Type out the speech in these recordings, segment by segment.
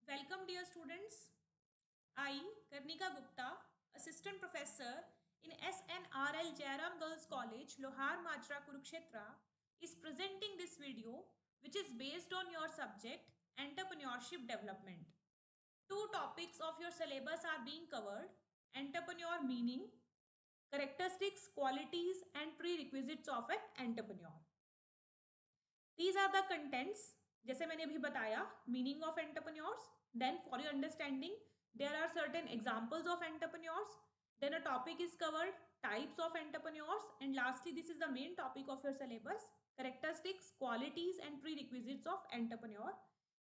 Welcome, dear students. I, Karnika Gupta, Assistant Professor in SNRL Jairam Girls College, Lohar Machra, Kurukshetra, is presenting this video which is based on your subject Entrepreneurship Development. Two topics of your syllabus are being covered: entrepreneur meaning, characteristics, qualities, and prerequisites of an entrepreneur. These are the contents. जैसे मैंने अभी बताया, meaning of entrepreneurs, then for your understanding there are certain examples of entrepreneurs, then a topic is covered, types of entrepreneurs, and lastly this is the main topic of your syllabus, characteristics, qualities and prerequisites of entrepreneur.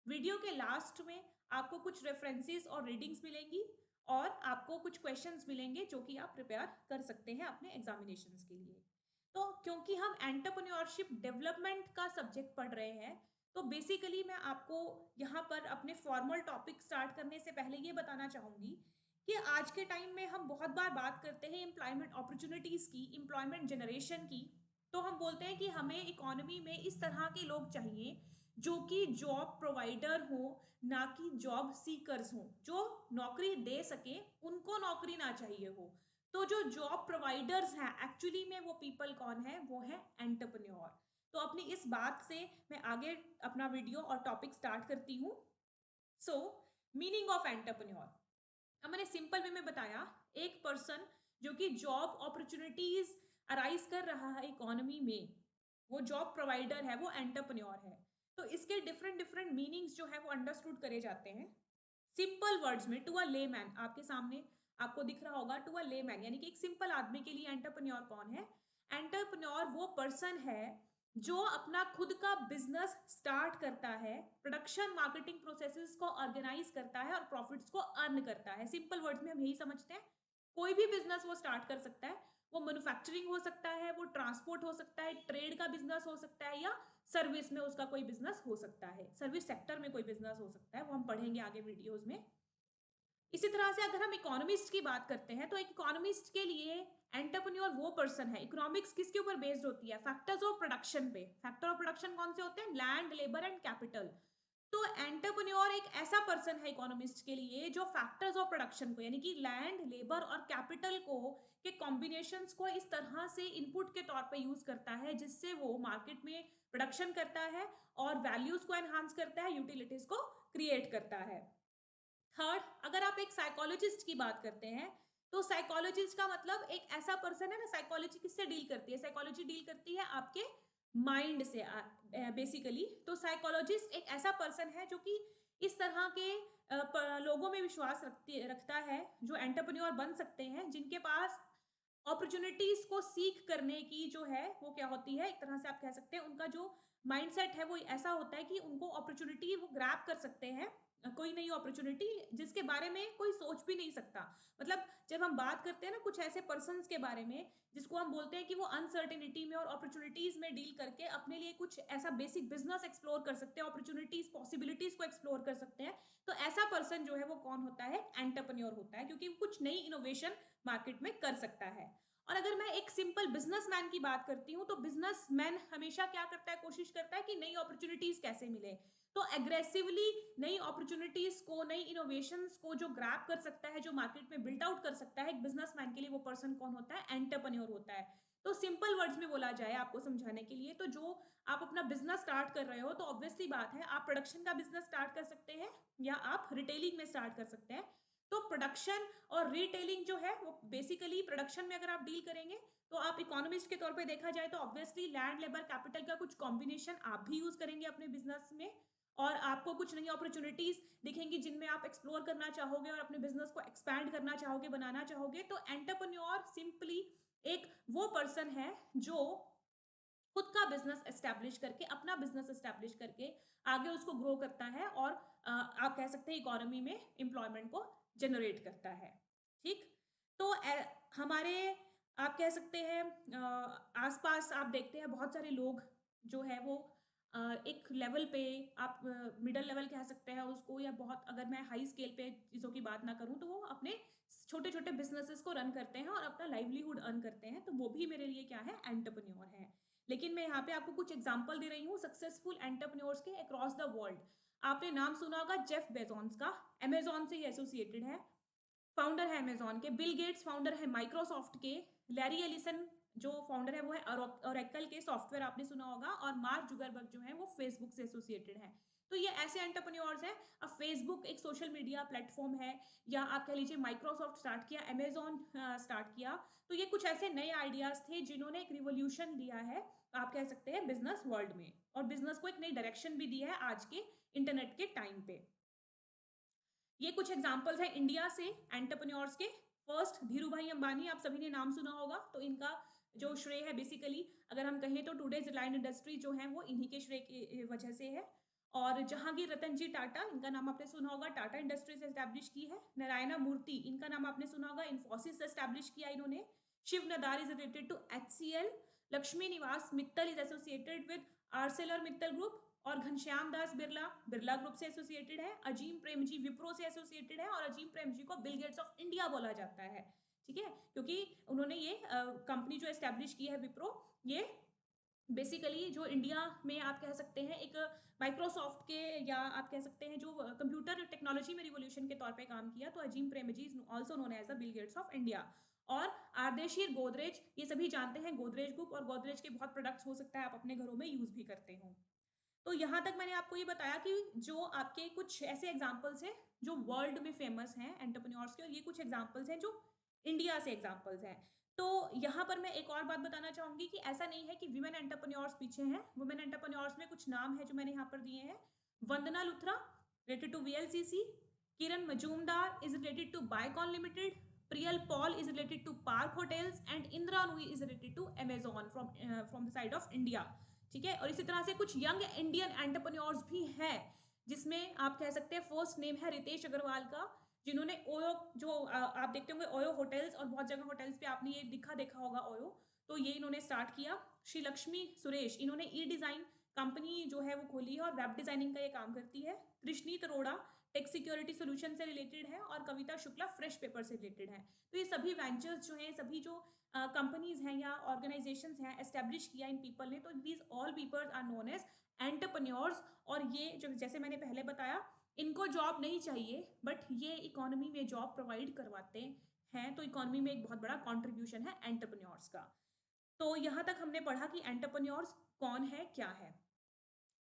Video के last में आपको कुछ references और readings मिलेंगी और आपको कुछ questions मिलेंगे जो कि आप प्रिपेयर कर सकते हैं अपने एग्जामिनेशंस के लिए. तो क्योंकि हम एंटरप्रेन्योरशिप डेवलपमेंट का सब्जेक्ट पढ़ रहे हैं, तो बेसिकली मैं आपको यहाँ पर अपने फॉर्मल टॉपिक स्टार्ट करने से पहले ये बताना चाहूँगी कि आज के टाइम में हम बहुत बार बात करते हैं एम्प्लॉयमेंट अपॉर्चुनिटीज़ की, एम्प्लॉयमेंट जनरेशन की. तो हम बोलते हैं कि हमें इकोनॉमी में इस तरह के लोग चाहिए जो कि जॉब प्रोवाइडर हो, ना कि जॉब सीकर्स हो. जो नौकरी दे सके उनको नौकरी ना चाहिए हो. तो जो जॉब प्रोवाइडर्स हैं एक्चुअली में वो पीपल कौन है? वो है एंटरप्रेन्योर. तो अपनी इस बात से मैं आगे अपना वीडियो और टॉपिक स्टार्ट करती हूँ. सो मीनिंग ऑफ एंटरप्रेन्योर, अब मैंने सिंपल वे में बताया, एक पर्सन जो कि जॉब अपॉर्चुनिटीज अराइज कर रहा है इकोनॉमी में, वो जॉब प्रोवाइडर है, वो एंटरप्रेन्योर है. तो इसके डिफरेंट डिफरेंट मीनिंग्स जो है वो अंडरस्टूड करे जाते हैं सिंपल वर्ड्स में. टू अ लेमैन, आपके सामने आपको दिख रहा होगा, टू अ लेमैन यानी कि एक सिंपल आदमी के लिए एंटरप्रेन्योर कौन है? एंटरप्रेन्योर वो पर्सन है जो अपना खुद का बिजनेस स्टार्ट करता है, प्रोडक्शन मार्केटिंग प्रोसेसेस को ऑर्गेनाइज करता है और प्रॉफिट्स को अर्न करता है. सिंपल वर्ड्स में हम यही समझते हैं. कोई भी बिजनेस वो स्टार्ट कर सकता है. वो मैन्युफैक्चरिंग हो सकता है, वो ट्रांसपोर्ट हो सकता है, ट्रेड का बिजनेस हो सकता है, या सर्विस में उसका कोई बिजनेस हो सकता है, सर्विस सेक्टर में कोई बिजनेस हो सकता है. वो हम पढ़ेंगे आगे वीडियोस में. इसी तरह से अगर हम इकोनॉमिस्ट की बात करते हैं तो एक इकोनॉमिस्ट के लिए एंटरप्रेन्योर वो पर्सन है. इकोनॉमिक्स किसके ऊपर बेस्ड होती है? फैक्टर्स ऑफ प्रोडक्शन पे. फैक्टर ऑफ प्रोडक्शन कौन से होते हैं? Land, labour and capital. तो एंटरप्रेन्योर एक ऐसा पर्सन है इकोनॉमिस्ट के लिए जो फैक्टर्स ऑफ प्रोडक्शन को, यानी कि लैंड, लेबर और कैपिटल को के कॉम्बिनेशंस को इस तरह से इनपुट के तौर पे यूज करता है जिससे वो मार्केट में प्रोडक्शन करता है और वैल्यूज को एनहांस करता है, यूटिलिटीज को क्रिएट करता है. थर्ड, अगर आप एक साइकोलॉजिस्ट की बात करते हैं तो साइकोलॉजिस्ट का मतलब एक ऐसा पर्सन है ना. साइकोलॉजी किससे डील करती है? साइकोलॉजी डील करती है आपके माइंड से बेसिकली. तो साइकोलॉजिस्ट एक ऐसा पर्सन है जो कि इस तरह के लोगों में विश्वास रखता है जो एंटरप्रेन्योर बन सकते हैं, जिनके पास अपॉर्चुनिटीज को सीख करने की जो है वो क्या होती है, एक तरह से आप कह सकते हैं उनका जो माइंडसेट है वो ऐसा होता है कि उनको अपॉर्चुनिटी वो ग्रैब कर सकते हैं. कोई नई अपॉर्चुनिटी जिसके बारे में कोई सोच भी नहीं सकता. मतलब जब हम बात करते हैं ना कुछ ऐसे पर्सन्स के बारे में जिसको हम बोलते हैं कि वो अनसर्टेनिटी में और अपॉर्चुनिटीज में डील करके अपने लिए कुछ ऐसा बेसिक बिजनेस एक्सप्लोर कर सकते हैं, अपॉर्चुनिटीज पॉसिबिलिटीज को एक्सप्लोर कर सकते हैं, तो ऐसा पर्सन जो है वो कौन होता है? एंटरप्रेन्योर होता है, क्योंकि वो कुछ नई इनोवेशन मार्केट में कर सकता है. और अगर मैं एक सिंपल बिजनेसमैन की बात करती हूँ तो बिजनेसमैन हमेशा क्या करता है? कोशिश करता है कि नई अपॉर्चुनिटीज कैसे मिले. तो एग्रेसिवली नई अपॉर्चुनिटीज को, नई इनोवेशंस को जो ग्रैब कर सकता है, जो मार्केट में बिल्ट आउट कर सकता है, एक बिजनेसमैन के लिए वो पर्सन कौन होता है? एंटरप्रेन्योर होता है. तो सिंपल वर्ड्स में बोला जाए आपको समझाने के लिए, तो जो आप अपना बिजनेस स्टार्ट कर रहे हो तो ऑब्वियसली बात है आप प्रोडक्शन का बिजनेस स्टार्ट कर सकते हैं या आप रिटेलिंग में स्टार्ट कर सकते हैं. तो प्रोडक्शन और रिटेलिंग जो है वो बेसिकली, प्रोडक्शन में अगर आप डील करेंगे तो आप इकोनॉमिस्ट के तौर पे देखा जाए तो ऑब्वियसली लैंड, लेबर, कैपिटल का कुछ कॉम्बिनेशन आप भी यूज करेंगे अपने बिजनेस में, और आपको कुछ नई अपॉर्चुनिटीज दिखेंगी जिनमें आप एक्सप्लोर करना चाहोगे और अपने बिजनेस को एक्सपैंड करना चाहोगे, बनाना चाहोगे. तो एंटरप्रेन्योर सिंपली एक वो पर्सन है जो खुद का बिजनेस एस्टैब्लिश करके, अपना बिजनेस एस्टैब्लिश करके आगे उसको ग्रो करता है और आप कह सकते हैं इकोनॉमी में एम्प्लॉयमेंट को जनरेट करता है. ठीक. तो हमारे आप कह सकते हैं आसपास आप देखते हैं बहुत सारे लोग जो है वो एक लेवल पे, आप मिडिल लेवल कह सकते हैं उसको, या बहुत अगर मैं हाई स्केल पे चीज़ों की बात ना करूं तो वो अपने छोटे छोटे बिजनेसेस को रन करते हैं और अपना लाइवलीहुड अर्न करते हैं. तो वो भी मेरे लिए क्या है? एंटरप्रेन्योर है. लेकिन मैं यहाँ पे आपको कुछ एग्जांपल दे रही हूँ सक्सेसफुल एंटरप्रेन्योर्स के अक्रॉस द वर्ल्ड. आपने नाम सुना होगा जेफ बेजोस का, अमेजॉन से ही एसोसिएटेड है, फाउंडर है अमेजॉन के। बिल गेट्स फाउंडर है माइक्रोसॉफ्ट के। लैरी एलिसन जो फाउंडर है वो है ओरेकल के, सॉफ्टवेयर आपने सुना होगा। और मार्क जुगरबर्ग जो है वो फेसबुक से एसोसिएटेड है। तो ये ऐसे एंटरप्रेन्योर्स हैं। अब फेसबुक एक सोशल मीडिया प्लेटफॉर्म है, या आप कह लीजिए माइक्रोसॉफ्ट स्टार्ट किया, अमेजॉन स्टार्ट किया। तो ये कुछ ऐसे नए आइडियाज थे जिन्होंने एक रिवोल्यूशन दिया है, आप कह सकते हैं, बिजनेस वर्ल्ड में, और बिजनेस को एक नई डायरेक्शन भी दी है आज के इंटरनेट के टाइम पे। ये कुछ एग्जांपल्स हैं इंडिया से एंटरप्रेन्योर्स के। फर्स्ट, धीरू भाई अंबानी, आप सभी ने नाम सुना होगा। तो इनका जो श्रेय है बेसिकली, अगर हम कहें तो टुडेज रिलायंस इंडस्ट्री जो है वो इन्हीं के श्रेय की वजह से है। और जहांगीर रतन जी टाटा, इनका नाम आपने सुना होगा, टाटा इंडस्ट्रीज एस्टैब्लिश की है। नारायणा मूर्ति, इनका नाम आपने सुना होगा, इन्फोसिस एस्टैब्लिश किया इन्होंने। Shiv Nadar is related to HCL। Lakshmi Niwas Mittal is associated with Arcelor Mittal group. और घनश्याम दास बिरला बिरला ग्रुप से एसोसिएटेड है। अजीम प्रेमजी विप्रो से एसोसिएटेड है, और अजीम प्रेमजी को बिल गेट्स ऑफ इंडिया बोला जाता है, ठीक है, क्योंकि उन्होंने ये कंपनी जो एस्टैब्लिश की है विप्रो, ये बेसिकली जो इंडिया में आप कह सकते हैं एक माइक्रोसॉफ्ट के, या आप कह सकते हैं जो कंप्यूटर टेक्नोलॉजी में रिवोल्यूशन के तौर पे काम किया। तो Azim Premji is also known as the Bill Gates of India. और आर्देशीर गोदरेज, ये सभी जानते हैं गोदरेज ग्रुप, और गोदरेज के बहुत प्रोडक्ट्स हो सकता है आप अपने घरों में यूज भी करते हो। तो यहाँ तक मैंने आपको ये बताया कि जो आपके कुछ ऐसे एग्जाम्पल्स हैं जो वर्ल्ड में फेमस हैं एंटरप्रेन्योर्स के, और ये कुछ एग्जाम्पल्स हैं जो इंडिया से एग्जाम्पल्स हैं। तो यहाँ पर मैं एक और बात बताना चाहूंगी कि ऐसा नहीं है कि विमेन एंटरप्रेन्योर्स पीछे हैं। वुमेन एंटरप्रेन्योर्स में कुछ नाम है जो मैंने यहाँ पर दिए हैं। Vandana Luthra related to VLCC, Kiran Mazumdar is related to Biocon limited, Priya Paul is related to Park hotels, and Indira Nooyi is related to Amazon from the side of India, ठीक है। और इसी तरह से कुछ यंग इंडियन एंटरप्रेन्योर्स भी हैं, जिसमें आप कह सकते हैं फर्स्ट नेम है रितेश अग्रवाल का, जिन्होंने ओयो, जो आप देखते होंगे ओयो होटल्स, और बहुत जगह होटल्स पे आपने ये देखा होगा ओयो, तो ये इन्होंने स्टार्ट किया। श्री लक्ष्मी सुरेश, इन्होंने डिजाइन कंपनी जो है वो खोली है और वेब डिजाइनिंग का ये काम करती है। Krishneet Arora take security solution से रिलेटेड है, और कविता शुक्ला फ्रेश पेपर से रिलेटेड है। तो ये सभी वेंचर्स जो हैं, सभी जो कंपनीज हैं या ऑर्गेनाइजेशंस हैं, एस्टेब्लिश किया इन पीपल ने। तो these all people are known as entrepreneurs. और ये जो जैसे मैंने पहले बताया, इनको जॉब नहीं चाहिए, बट ये इकोनॉमी में जॉब प्रोवाइड करवाते हैं। तो इकोनॉमी में एक बहुत बड़ा कॉन्ट्रीब्यूशन है एंटरप्रेन्योर्स का। तो यहाँ तक हमने पढ़ा कि एंटरप्रेन्योर्स कौन है, क्या है।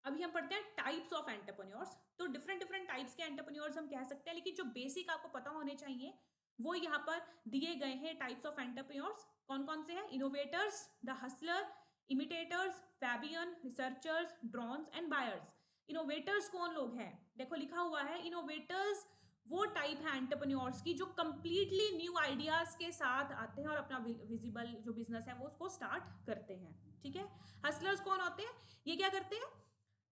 अभी हम पढ़ते हैं टाइप्स ऑफ एंटरप्रेन्योर्स। तो डिफरेंट डिफरेंट टाइप्स के एंटरप्रेन्योर्स हम कह सकते हैं, लेकिन जो बेसिक आपको पता होने चाहिए वो यहाँ पर दिए गए हैं। टाइप्स ऑफ एंटरप्रेन्योर्स कौन कौन से हैं? Innovators, the hustler, imitators, Fabian, researchers, drones and buyers. Innovators कौन लोग हैं? देखो लिखा हुआ है, इनोवेटर्स वो टाइप है एंटरप्रेन्योर्स की जो कंप्लीटली न्यू आइडियाज के साथ आते हैं और अपना विजिबल जो बिजनेस है वो उसको स्टार्ट करते हैं, ठीक है। हसलर्स कौन होते हैं? ये क्या करते हैं?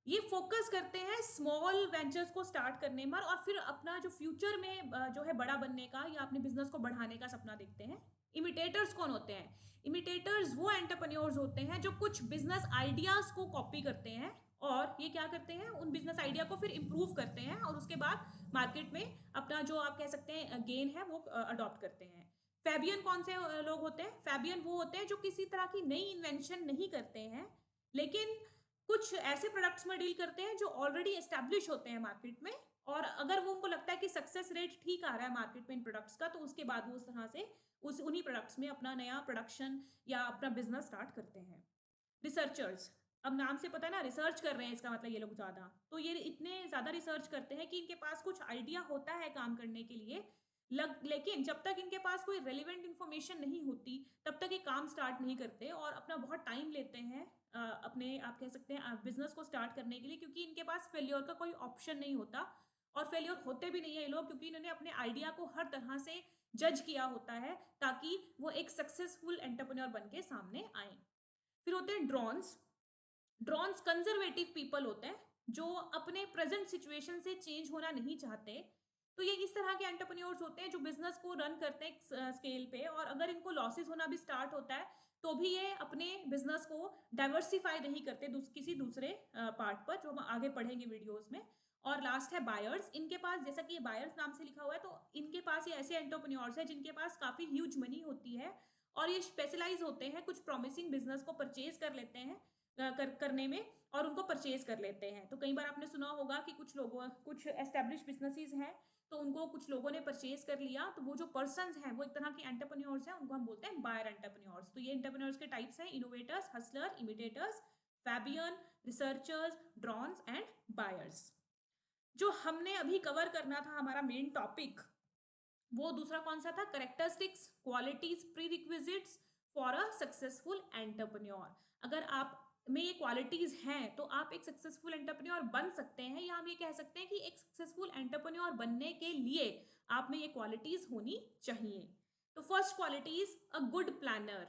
ये फोकस करते हैं स्मॉल वेंचर्स को स्टार्ट करने पर, और फिर अपना जो फ्यूचर में जो है बड़ा बनने का या अपने बिजनेस को बढ़ाने का सपना देखते हैं। इमिटेटर्स कौन होते हैं? इमिटेटर्स वो एंटरप्रेन्योर्स होते हैं जो कुछ बिजनेस आइडियाज को कॉपी करते हैं, और ये क्या करते हैं, उन बिजनेस आइडिया को फिर इंप्रूव करते हैं, और उसके बाद मार्केट में अपना जो आप कह सकते हैं गेन है वो अडॉप्ट करते हैं। फैबियन कौन से लोग होते हैं? फैबियन वो होते हैं जो किसी तरह की नई इन्वेंशन नहीं करते हैं, लेकिन कुछ ऐसे प्रोडक्ट्स में डील करते हैं जो ऑलरेडी एस्टैब्लिश होते हैं मार्केट में, और अगर वो उनको लगता है कि सक्सेस रेट ठीक आ रहा है मार्केट में इन प्रोडक्ट्स का, तो उसके बाद वो उस तरह से उन्हीं प्रोडक्ट्स में अपना नया प्रोडक्शन या अपना बिजनेस स्टार्ट करते हैं। रिसर्चर्स, अब नाम से पता है ना, रिसर्च कर रहे हैं, इसका मतलब ये लोग ज्यादा, तो ये इतने ज्यादा रिसर्च करते हैं कि इनके पास कुछ आइडिया होता है काम करने के लिए, लेकिन जब तक इनके पास कोई रेलिवेंट इन्फॉर्मेशन नहीं होती तब तक ये काम स्टार्ट नहीं करते, और अपना बहुत टाइम लेते हैं अपने आप कह सकते हैं बिजनेस को स्टार्ट करने के लिए, क्योंकि इनके पास फेल्योर का कोई ऑप्शन नहीं होता, और फेल्योर होते भी नहीं है ये लोग, क्योंकि इन्होंने अपने आइडिया को हर तरह से जज किया होता है ताकि वो एक सक्सेसफुल एंटरप्रेन्योर बन के सामने आए। फिर होते हैं ड्रॉन्स। ड्रॉन्स कंजर्वेटिव पीपल होते हैं जो अपने प्रेजेंट सिचुएशन से चेंज होना नहीं चाहते। तो ये इस तरह के एंटरप्रेन्योर्स होते हैं जो बिजनेस को रन करते हैं स्केल पे, और अगर इनको लॉसेस होना भी स्टार्ट होता है तो भी ये अपने बिजनेस को डाइवर्सिफाई नहीं करते किसी दूसरे पार्ट पर, जो हम आगे पढ़ेंगे वीडियोस में। और लास्ट है बायर्स। इनके पास, जैसा कि ये बायर्स नाम से लिखा हुआ है, तो इनके पास ये ऐसे एंटरप्रेन्योर्स हैं जिनके पास काफी ह्यूज मनी होती है, और ये स्पेशलाइज होते हैं, कुछ प्रॉमिसिंग बिजनेस को परचेज कर लेते हैं करने में और उनको परचेज कर लेते हैं। तो कई बार आपने सुना होगा कि कुछ एस्टेब्लिश बिजनेसेस हैं, तो उनको कुछ लोगों ने परचेज कर लिया, तो वो जो पर्सन्स हैं वो एक तरह के एंटरप्रेन्योर्स हैं, उनको हम बोलते हैं बायर एंटरप्रेन्योर्स। तो ये एंटरप्रेन्योर्स के टाइप्स हैं: innovators, hustler, imitators, Fabian, researchers, drones and buyers. जो हमने अभी कवर करना था, हमारा मेन टॉपिक, वो दूसरा कौन सा था? Characteristics, qualities, prerequisites for a successful entrepreneur. अगर आप में ये क्वालिटीज हैं तो आप एक सक्सेसफुल एंटरप्रेन्योर बन सकते हैं, या हम ये कह सकते हैं कि एक सक्सेसफुल एंटरप्रेन्योर बनने के लिए आप में ये क्वालिटीज होनी चाहिए। तो first quality is a good planner.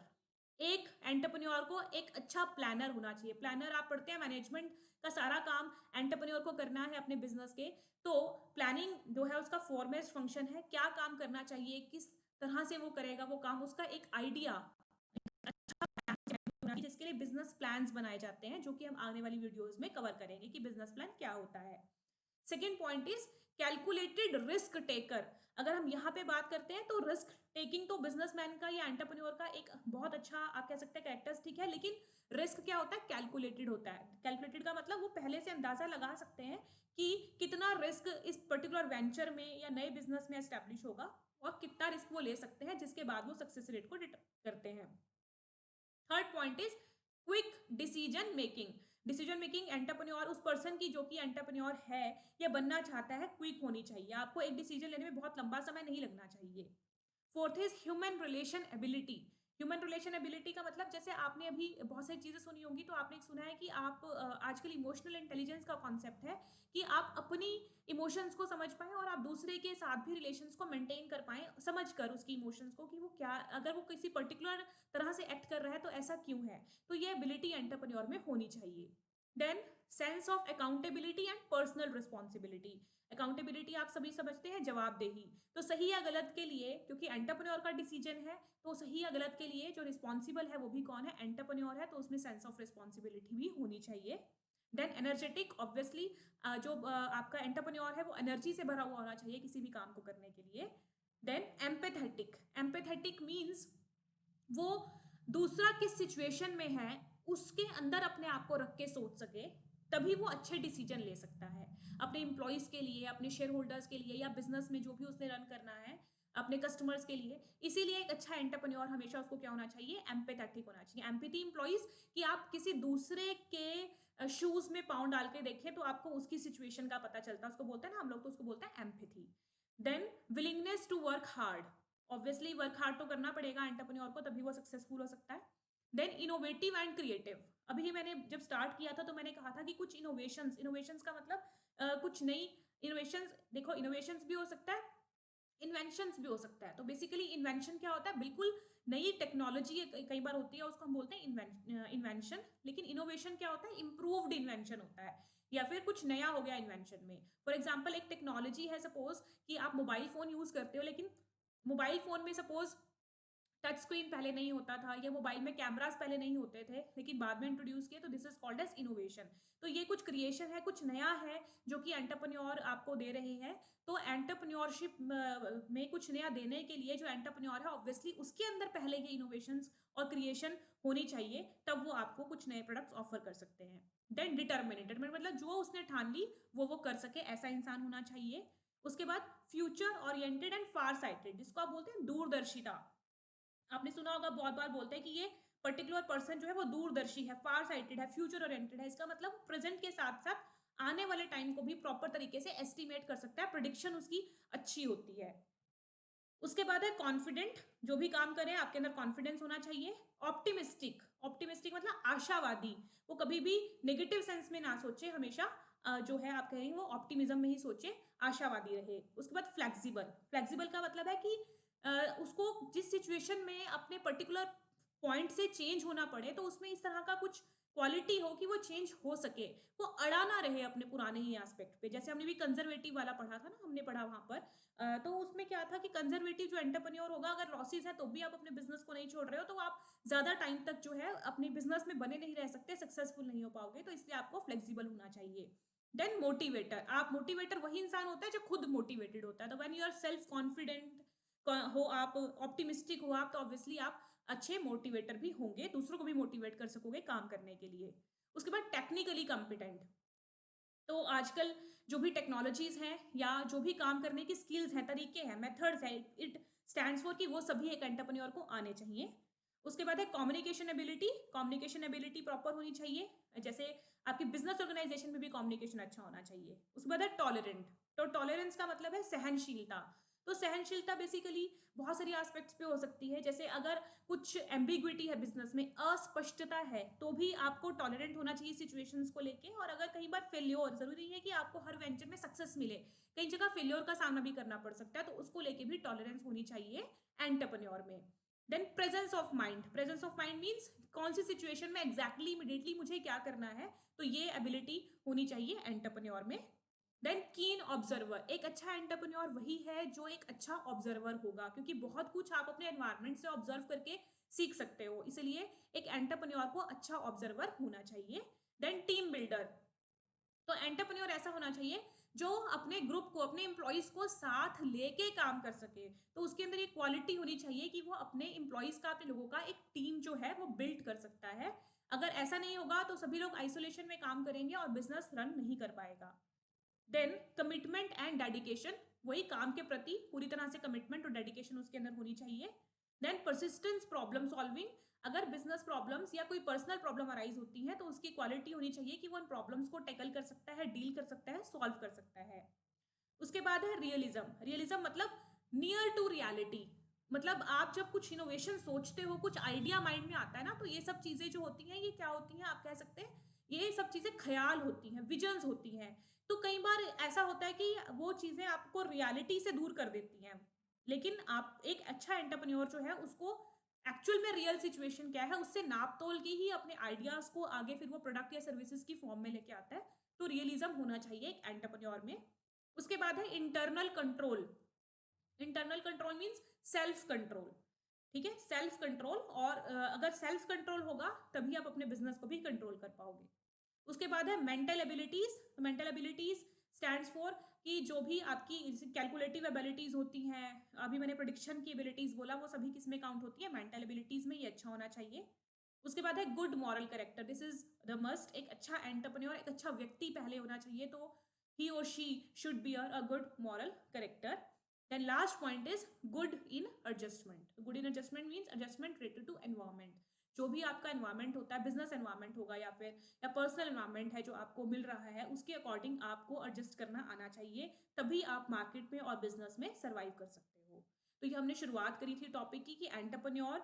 एक एंटरप्रेन्योर को एक अच्छा प्लानर होना चाहिए। प्लानर आप पढ़ते हैं, मैनेजमेंट का सारा काम एंटरप्रेन्योर को करना है अपने बिजनेस के। तो प्लानिंग जो है उसका फॉरमोस्ट फंक्शन है, क्या काम करना चाहिए, किस तरह से वो करेगा वो काम, उसका एक आइडिया, जिसके लिए बिजनेस प्लान्स बनाए जाते हैं, जो कि हम आने वाली वीडियोस में कवर करेंगे कि बिजनेस प्लान क्या होता है। Second point is calculated risk taker. अगर हम यहाँ पे बात करते हैं तो रिस्क टेकिंग तो बिजनेसमैन का या एंटरप्रेन्योर का एक बहुत अच्छा आप कह सकते हैं कैरेक्टरिस्टिक है, लेकिन रिस्क क्या होता है? कैलकुलेटेड होता है। कैलकुलेटेड का मतलब वो पहले से अंदाजा लगा सकते हैं कि कितना रिस्क इस पर्टिकुलर वेंचर में या नए बिजनेस में एस्टेब्लिश होगा और कितना रिस्क वो ले सकते हैं, जिसके बाद वो सक्सेस रेट को करते हैं। Third point is quick decision making. Decision making entrepreneur, उस पर्सन की जो कि एंटरप्रेन्योर है या बनना चाहता है, क्विक होनी चाहिए। आपको एक डिसीजन लेने में बहुत लंबा समय नहीं लगना चाहिए। Fourth is human relation ability. Human relation ability का मतलब, जैसे आपने अभी बहुत सारी चीजें सुनी होंगी, तो आपने सुना है कि आप आजकल इमोशनल इंटेलिजेंस का कॉन्सेप्ट है कि आप अपनी इमोशंस को समझ पाएं और आप दूसरे के साथ भी रिलेशंस को मेंटेन कर पाएं, समझ कर उसकी इमोशंस को, कि वो क्या, अगर वो किसी पर्टिकुलर तरह से एक्ट कर रहा है तो ऐसा क्यों है। तो ये एबिलिटी एंटरप्रेन्योर में होनी चाहिए। Then sense of accountability and personal responsibility. Accountability आप सभी समझते हैं, जवाबदेही। तो सही या गलत के लिए, क्योंकि एंटरप्रेन्योर का डिसीजन है, तो सही या गलत के लिए जो रिस्पॉन्सिबल है वो भी कौन है? एंटरप्रेन्योर है। तो उसमें सेंस ऑफ रिस्पॉन्सिबिलिटी भी होनी चाहिए। देन एनर्जेटिक, ऑब्वियसली जो आपका एंटरप्रेन्योर है वो एनर्जी से भरा हुआ होना चाहिए किसी भी काम को करने के लिए। Then empathetic. एम्पैथेटिक मीन्स वो दूसरा किस सिचुएशन में है उसके अंदर अपने आप को रख के सोच सके, तभी वो अच्छे डिसीजन ले सकता है अपने एम्प्लॉयज के लिए, अपने शेयर होल्डर्स के लिए, या बिजनेस में जो भी उसने रन करना है अपने कस्टमर्स के लिए। इसीलिए एक अच्छा एंटरप्रेन्योर हमेशा उसको क्या होना चाहिए? एम्पैथेटिक होना चाहिए। एम्पैथी इंप्लॉइज कि आप किसी दूसरे के शूज में पाँव डाल के देखें तो आपको उसकी सिचुएशन का पता चलता है, उसको बोलते हैं ना हम लोग, तो उसको बोलते हैं empathy. Then willingness to work hard. Obviously work hard तो करना पड़ेगा एंटरप्रेन्योर को, तभी वो सक्सेसफुल हो सकता है। Then innovative and creative. अभी मैंने जब स्टार्ट किया था तो मैंने कहा था कि कुछ इनोवेशंस, इनोवेशंस का मतलब कुछ नई इनोवेशंस, देखो इनोवेशंस भी हो सकता है, इन्वेंशंस भी हो सकता है। तो बेसिकली इन्वेंशन क्या होता है? बिल्कुल नई टेक्नोलॉजी कई बार होती है, उसको हम बोलते हैं इन्वेंशन। लेकिन इनोवेशन क्या होता है? इंप्रूव्ड इन्वेंशन होता है, या फिर कुछ नया हो गया इन्वेंशन में। फॉर एग्जाम्पल एक टेक्नोलॉजी है, सपोज कि आप मोबाइल फोन यूज करते हो, लेकिन मोबाइल फोन में सपोज टच स्क्रीन पहले नहीं होता था, या मोबाइल में कैमरास पहले नहीं होते थे, लेकिन बाद में इंट्रोड्यूस किए, तो this is called as innovation. तो ये कुछ क्रिएशन है, कुछ नया है जो कि एंटरप्रेन्योर आपको दे रहे हैं। तो एंटरप्रेन्योरशिप में कुछ नया देने के लिए जो एंटरप्रेन्योर है, ऑब्वियसली उसके अंदर पहले ये इनोवेशंस और क्रिएशन होनी चाहिए, तब वो आपको कुछ नए प्रोडक्ट्स ऑफर कर सकते हैं। देन डिटर्मिनेटेड मतलब जो उसने ठान ली वो कर सके, ऐसा इंसान होना चाहिए। उसके बाद future oriented and far sighted, जिसको आप बोलते हैं दूरदर्शिता। आपने सुना होगा, बहुत बार बोलते हैं कि ये पर्टिकुलर पर्सन जो है वो दूरदर्शी है, फार साइटेड है, फ्यूचर ओरिएंटेड है। इसका मतलब प्रेजेंट के साथ साथ आने वाले टाइम को भी प्रॉपर तरीके से एस्टिमेट कर सकता है, प्रिडिक्शन उसकी अच्छी होती है। उसके बाद है कॉन्फिडेंट, जो भी काम करें आपके अंदर कॉन्फिडेंस होना चाहिए। ऑप्टिमिस्टिक, ऑप्टिमिस्टिक मतलब आशावादी, वो कभी भी नेगेटिव सेंस में ना सोचे, हमेशा जो है आप कहेंगे वो ऑप्टिमिज्म में ही सोचे, आशावादी रहे। उसके बाद फ्लेक्सिबल, फ्लेक्सिबल का मतलब है कि उसको जिस सिचुएशन में अपने पर्टिकुलर पॉइंट से चेंज होना पड़े, तो उसमें इस तरह का कुछ क्वालिटी हो कि वो चेंज हो सके, वो अड़ा ना रहे अपने पुराने ही एस्पेक्ट पे। जैसे हमने भी कंजर्वेटिव वाला पढ़ा था ना, हमने पढ़ा वहां पर, तो उसमें क्या था कि कंजर्वेटिव जो एंटरप्रेन्योर होगा, अगर लॉसेस है तो भी आप अपने बिजनेस को नहीं छोड़ रहे हो, तो आप ज्यादा टाइम तक जो है अपने बिजनेस में बने नहीं रह सकते, सक्सेसफुल नहीं हो पाओगे। तो इसलिए आपको फ्लेक्सिबल होना चाहिए। देन मोटिवेटर, आप मोटिवेटर वही इंसान होता है जो खुद मोटिवेटेड होता है। तो when you are self confident हो, आप ऑप्टिमिस्टिक हो आप, तो ऑब्वियसली आप अच्छे मोटिवेटर भी होंगे, दूसरों को भी मोटिवेट कर सकोगे काम करने के लिए। उसके बाद टेक्निकली कॉम्पिटेंट, तो आजकल जो भी टेक्नोलॉजीज हैं या जो भी काम करने की स्किल्स हैं, तरीके हैं, मेथड्स हैं, इट स्टैंड्स फॉर कि वो सभी एक एंटरप्रेन्योर को आने चाहिए। उसके बाद है कम्युनिकेशन एबिलिटी प्रॉपर होनी चाहिए, जैसे आपकी बिजनेस ऑर्गेनाइजेशन में भी कम्युनिकेशन अच्छा होना चाहिए। उसके बाद है टॉलरेंट, तो टॉलरेंस का मतलब है सहनशीलता। तो सहनशीलता बेसिकली बहुत सारी एस्पेक्ट्स पे हो सकती है, जैसे अगर कुछ एम्बिग्विटी है बिजनेस में, अस्पष्टता है, तो भी आपको टॉलरेंट होना चाहिए सिचुएशंस को लेके। और अगर कई बार फेल्योर, जरूरी है कि आपको हर वेंचर में सक्सेस मिले, कई जगह फेल्योर का सामना भी करना पड़ सकता है, तो उसको लेके भी टॉलरेंस होनी चाहिए एंटरप्रेन्योर में। Then presence of mind means कौन सी सिचुएशन में एग्जैक्टली इमीडिएटली मुझे क्या करना है, तो ये एबिलिटी होनी चाहिए एंटरप्रेन्योर में। देन कीन ऑब्जर्वर, एक अच्छा एंटरप्रेन्योर वही है जो एक अच्छा ऑब्जर्वर होगा, क्योंकि बहुत कुछ आप अपने एनवायरनमेंट से ऑब्जर्व करके सीख सकते हो, इसलिए एक एंटरप्रेन्योर को अच्छा ऑब्जर्वर होना चाहिए। देन टीम बिल्डर, तो एंटरप्रेन्योर ऐसा होना चाहिए जो अपने ग्रुप को, अपने एम्प्लॉइज को साथ लेके काम कर सके, तो उसके अंदर ये क्वालिटी होनी चाहिए कि वो अपने एम्प्लॉइज का, अपने लोगों का एक टीम जो है वो बिल्ड कर सकता है। अगर ऐसा नहीं होगा तो सभी लोग आइसोलेशन में काम करेंगे और बिजनेस रन नहीं कर पाएगा। देन कमिटमेंट एंड डेडिकेशन, वही काम के प्रति पूरी तरह से कमिटमेंट और डेडिकेशन उसके अंदर होनी चाहिए। देन परसिस्टेंस प्रॉब्लम सॉल्विंग, अगर बिजनेस प्रॉब्लम्स या कोई पर्सनल प्रॉब्लम अराइज होती है तो उसकी क्वालिटी होनी चाहिए कि वो उन प्रॉब्लम्स को टैकल कर सकता है, डील कर सकता है, सॉल्व कर सकता है। उसके बाद है रियलिज्म मतलब नियर टू रियलिटी, मतलब आप जब कुछ इनोवेशन सोचते हो, कुछ आइडिया माइंड में आता है ना, तो ये सब चीजें जो होती हैं, ये क्या होती हैं, आप कह सकते हैं ये सब चीजें ख्याल होती हैं, विजन्स होती हैं। तो कई बार ऐसा होता है कि वो चीजें आपको रियलिटी से दूर कर देती हैं, लेकिन आप एक अच्छा एंटरप्रेन्योर जो है उसको एक्चुअल में रियल सिचुएशन क्या है उससे नाप तोल के ही अपने आइडियाज को आगे फिर वो प्रोडक्ट या सर्विसेज की फॉर्म में लेके आता है। तो रियलिज्म होना चाहिए एक एंटरप्रेन्योर में। उसके बाद है internal control means self control, ठीक है, सेल्फ कंट्रोल। और अगर सेल्फ कंट्रोल होगा तभी आप अपने बिजनेस को भी कंट्रोल कर पाओगे। उसके बाद है मेंटल एबिलिटीज स्टैंड्स फॉर कि जो भी आपकी कैलकुलेटिव एबिलिटीज होती हैं, अभी मैंने प्रोडिक्शन की एबिलिटीज बोला, वो सभी किस में काउंट होती है, मेंटल एबिलिटीज में, ये अच्छा होना चाहिए। उसके बाद है good moral character, this is the must, एक अच्छा एंटरप्रेन्योर, एक अच्छा व्यक्ति पहले होना चाहिए, तो ही और she should be a good moral character. Then last point is good in adjustment means adjustment related to environment, जो भी आपका एनवायरमेंट होता है, बिजनेस एनवायरमेंट होगा या फिर या पर्सनल एनवायरमेंट है जो आपको मिल रहा है, उसके अकॉर्डिंग आपको एडजस्ट करना आना चाहिए, तभी आप मार्केट में और बिजनेस में सर्वाइव कर सकते हो। तो ये हमने शुरुआत करी थी टॉपिक की कि एंटरप्रेन्योर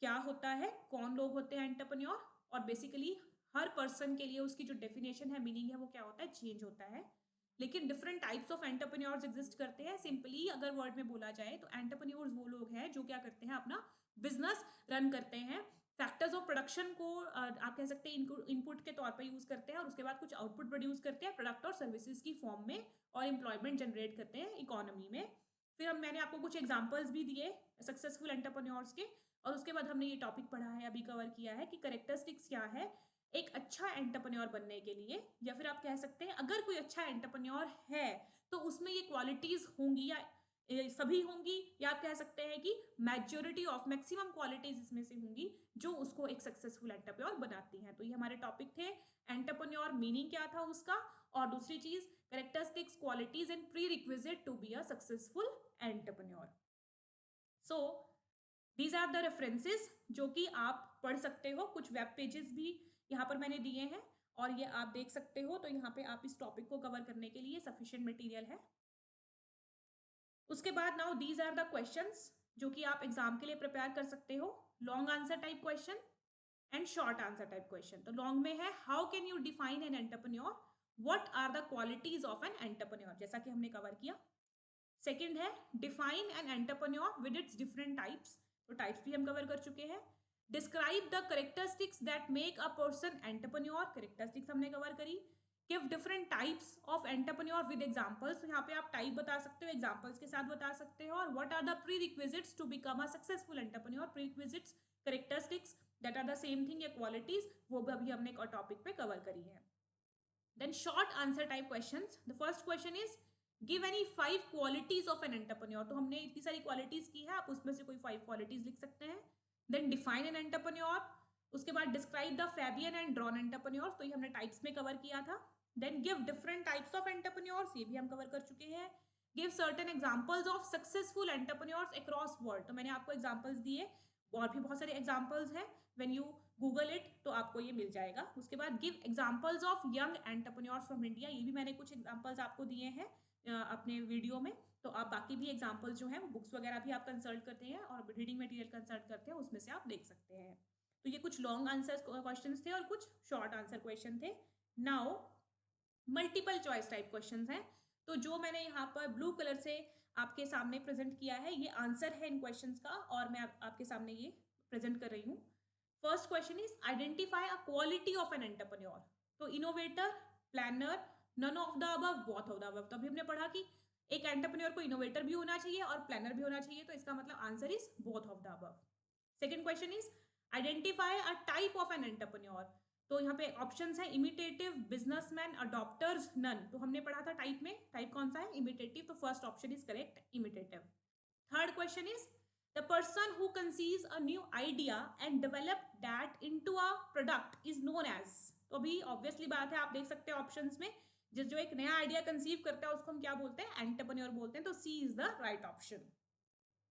क्या होता है, कौन लोग होते हैं एंटरप्रेन्योर, और बेसिकली हर पर्सन के लिए उसकी जो डेफिनेशन है, मीनिंग है, वो क्या होता है, चेंज होता है। लेकिन different types of entrepreneurs exist करते हैं। सिंपली अगर वर्ड में बोला जाए तो एंटरप्रेन्योर्स वो लोग हैं जो क्या करते हैं, अपना बिजनेस रन करते हैं, फैक्टर्स ऑफ प्रोडक्शन को आप कह सकते हैं इनपुट के तौर पर यूज करते हैं, और उसके बाद कुछ आउटपुट प्रोड्यूस करते हैं प्रोडक्ट और सर्विसेज की फॉर्म में, और एम्प्लॉयमेंट जनरेट करते हैं इकोनॉमी में। फिर मैंने आपको कुछ एग्जाम्पल्स भी दिए सक्सेसफुल एंटरप्रेन्योर्स के, और उसके बाद हमने ये टॉपिक पढ़ा है, अभी कवर किया है कि करेक्टरिस्टिक्स क्या है एक अच्छा एंटरप्रेन्योर बनने के लिए, या फिर आप कह सकते हैं अगर कोई अच्छा एंटरप्रेन्योर है तो उसमें ये क्वालिटीज होंगी या सभी होंगी, या आप कह सकते हैं कि मैक्सिमम क्वालिटीज इसमें से होंगी जो उसको एक सक्सेसफुल एंटरप्रेन्योर बनाती हैं। तो ये हमारे टॉपिक थे, एंटरप्रेन्योर मीनिंग क्या था उसका, और दूसरी चीज characteristics, qualities and prerequisites to be a successful entrepreneur. So these are the references जो कि आप पढ़ सकते हो, कुछ वेब पेजेस भी यहाँ पर मैंने दिए हैं और ये आप देख सकते हो, तो यहाँ पे आप इस टॉपिक को कवर करने के लिए सफिशिएंट मटेरियल है। उसके बाद now these are the questions जो कि आप एग्जाम के लिए प्रिपेयर कर सकते हो, long answer type question and short answer type question. तो लॉन्ग में है how can you define an entrepreneur, what are the qualities of an entrepreneur, जैसा कि हमने कवर किया। सेकेंड है define an entrepreneur with its different types, तो types भी हम कवर कर चुके हैं। Describe the characteristics that make a person entrepreneur, characteristics हमने कवर करी। Give different types of entrepreneur with examples, तो यहाँ पे आप टाइप बता सकते हो, एग्जांपल्स के साथ बता सकते हो। और what are the prerequisites to become a successful entrepreneur, prerequisites, characteristics that are the same thing या क्वालिटीज, वो भी अभी हमने एक टॉपिक पे कवर करी है। Then short answer type questions, the first question is give any 5 qualities of an entrepreneur, तो हमने इतनी सारी क्वालिटीज की है, आप उसमें से कोई 5 क्वालिटीज लिख सकते हैं। देन डिफाइन एन एंटरप्रेन्योर, उसके बाद describe the Fabian and drone entrepreneurs, तो ये हमने टाइप्स में कवर किया था। Then give different types of entrepreneurs, ये भी हम कवर कर चुके हैं। Give certain examples of successful entrepreneurs across world, तो मैंने आपको एग्जांपल्स दिए, और भी बहुत सारे एग्जांपल्स हैं, व्हेन यू गूगल इट तो आपको ये मिल जाएगा। उसके बाद give examples of young entrepreneurs from India, ये भी मैंने कुछ एग्जांपल्स आपको दिए हैं अपने वीडियो में, तो आप बाकी भी एग्जांपल्स जो हैं वो बुक्स वगैरह भी आप कंसल्ट करते हैं और रीडिंग मटेरियल कंसल्ट करते हैं, उसमें से आप देख सकते हैं। तो ये कुछ लॉन्ग आंसर क्वेश्चंस थे और कुछ शॉर्ट आंसर क्वेश्चन थे। Now multiple choice type questions हैं, तो जो मैंने यहाँ पर ब्लू कलर से आपके सामने प्रेजेंट किया है ये आंसर है इन क्वेश्चंस का, और मैं आपके सामने ये प्रेजेंट कर रही हूँ। First question is identify a quality of an entrepreneur, तो innovator, planner, none of the above, both of the above. तो अभी हमने पढ़ा कि एक एंटरप्रेन्योर को इनोवेटर भी होना चाहिए और प्लानर भी होना चाहिए, तो इसका मतलब answer is both of the above. Second question is identify a type of an entrepreneur, तो यहाँ पे ऑप्शंस हैं इमिटेटिव, बिजनेसमैन, अडॉप्टर्स, नन। तो हमने पढ़ा था टाइप में, टाइप कौन सा है, इमिटेटिव, तो first option is correct, imitative. Third question is the person who conceives a new idea and develop that into a product is known as, तो अभी ऑब्वियसली बात है, आप देख सकते हैं ऑप्शंस में, जो एक नया आइडिया कंसीव करता है उसको हम क्या बोलते हैं, एंटरप्रेन्योर बोलते हैं, तो C is the right option.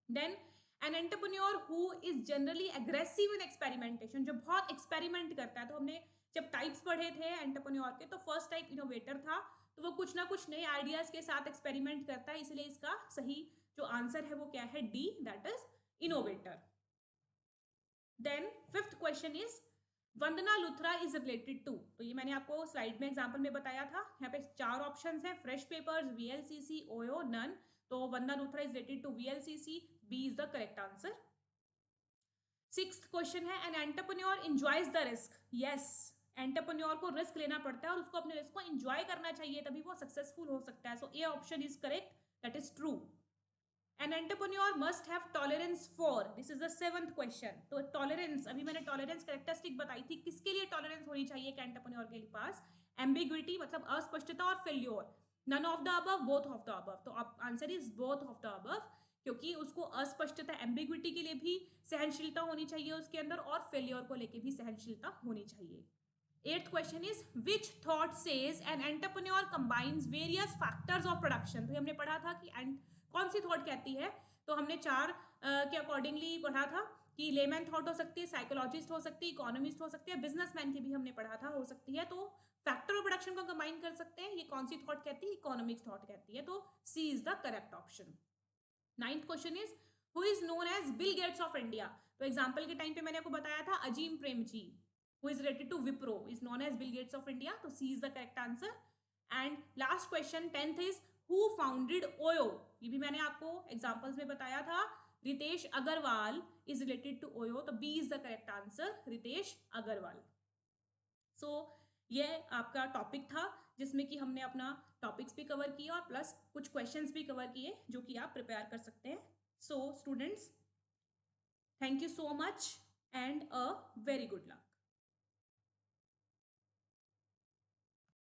Then an entrepreneur who is generally aggressive in experimentation, जो बहुत एक्सपेरिमेंट करता है, तो हमने जब टाइप्स पढ़े थे एंटरप्रेन्योर के, तो फर्स्ट टाइप इनोवेटर था, तो वो कुछ ना कुछ नए आइडियाज के साथ एक्सपेरिमेंट करता है, इसलिए इसका सही जो आंसर है वो क्या है, D, that is innovator. Then fifth question is Vandana Luthra is related to, तो ये मैंने आपको स्लाइड में एग्जांपल में बताया था, यहाँ पे चार ऑप्शंस हैं, fresh papers, VLCC, OYO, none, तो Vandana Luthra is related to VLCC, B is the correct answer. Sixth question है an entrepreneur enjoys the risk, yes, entrepreneur को रिस्क लेना पड़ता है और उसको अपने रिस्क को एंजॉय करना चाहिए, तभी वो सक्सेसफुल हो सकता है, so A option is correct, that is true. An entrepreneur must have tolerance for, this is the seventh question, तो टॉलरेंस, अभी मैंने टॉलरेंस कैरेक्टरिस्टिक बताई थी, किसके लिए टॉलरेंस होनी चाहिए एक एंटरप्रेन्योर के पास, एम्बिग्विटी मतलब अस्पष्टता और failure, none of the above, both of the above, तो answer is both of the above, क्योंकि उसको अस्पष्टता, एम्बिग्विटी के लिए भी सहनशीलता होनी चाहिए उसके अंदर, और फेल्योर को लेके भी सहनशीलता होनी चाहिए। Eighth question is which thought says an entrepreneur combines various factors of production, तो हमने पढ़ा था कि कौन सी थॉट कहती है, तो हमने चार के अकॉर्डिंगली पढ़ा था कि लेमैन थॉट हो सकती है, साइकोलॉजिस्ट हो सकती है, इकोनॉमिस्ट हो सकती है, बिजनेसमैन की भी हमने पढ़ा था हो सकती है, तो फैक्टर ऑफ प्रोडक्शन को कंबाइन कर सकते हैं, ये कौन सी थॉट कहती है, इकोनॉमिक्स थॉट कहती है, तो C is the correct option. Ninth question is who is known as Bill Gates of India, तो एग्जाम्पल के टाइम पे मैंने आपको बताया था Azim Premji, who is related to Wipro, is known as Bill Gates of India, तो C is the correct answer. And last question 10th is who founded OYO, ये भी मैंने आपको एग्जाम्पल्स में बताया था, Ritesh Agarwal is related to OYO, तो B is the correct answer, Ritesh Agarwal. So ये आपका टॉपिक था जिसमें कि हमने अपना टॉपिक्स भी कवर किए और प्लस कुछ क्वेश्चंस भी कवर किए जो कि आप प्रिपेयर कर सकते हैं। So students, thank you so much and a very good luck.